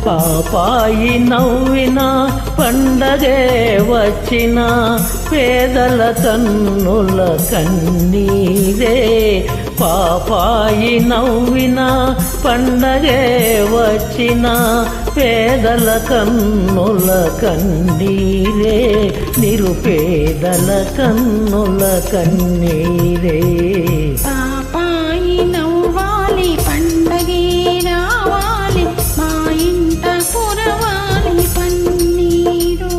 పాపాయి నవ్విన పండగే వచ్చిన పేదల కన్నుల కన్నీరే. పాపాయి నవ్విన పండగే వచ్చిన పేదల కన్నుల కన్నీరే. నిరుపేదల కన్నుల కన్నీరే. పాపాయి నవ్వాలి పండగే రావాలి మా ఇంట కురవాలి పన్నీరు.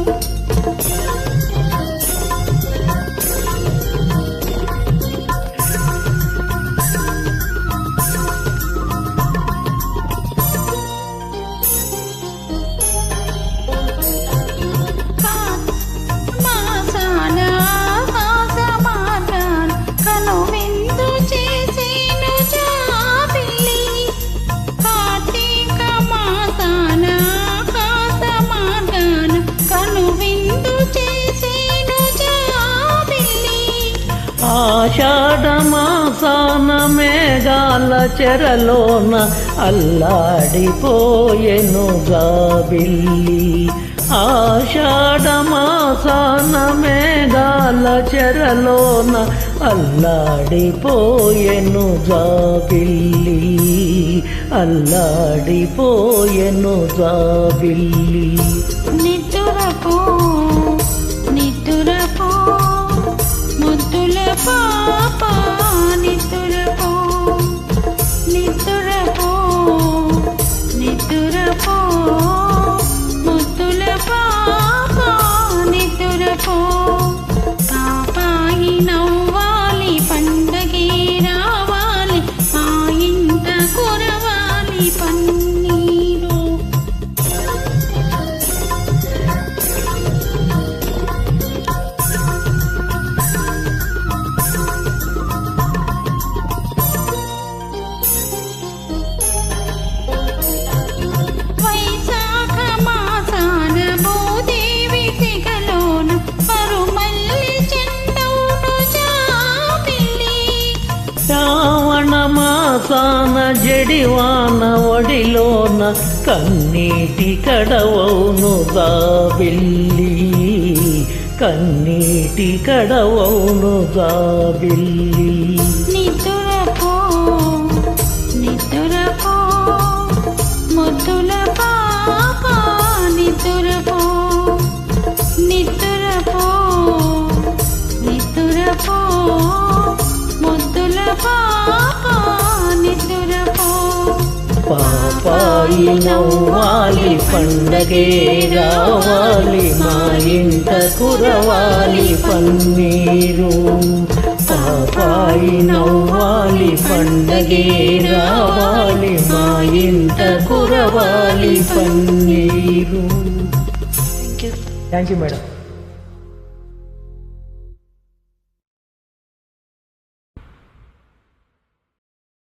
ఆషాఢమాసాన మేఘాల చెరలోన అల్లాడిపోయెను జాబిల్లి. ఆషాఢమాసాన మేఘాల చెరలోన అల్లాడిపోయెను జాబిల్లి. అల్లాడిపోయెను జాబిల్లి. నిద్దురపో నిద్దురపో ముద్దుల పాప నిద్దురపో నిద్దురపో నిద్దురపో ముద్దుల పాప నిద్దురపో. పాపాయి నవ్వాలి పండగే రావాలి మా ఇంట కురవాలి పన్నీరు. శ్రావణమాసాన జడివాన ఒడిలోన కన్నీటి కడవౌను జాబిల్లి. కన్నీటి కడవౌను జాబిల్లి. నిద్దురపో నిద్దురపో ముద్దుల పాప నిద్దురపో నిద్దురపో నిద్దురపో ముద్దుల పాప నిద్దురపో. పాపాయి నవ్వాలి పండగే రావాలి మా ఇంట కురవాలి పన్నీరు. పాపాయి నవ్వాలి పండగే రావాలి మా ఇంట కురవాలి పన్నీరు. Thank you madam.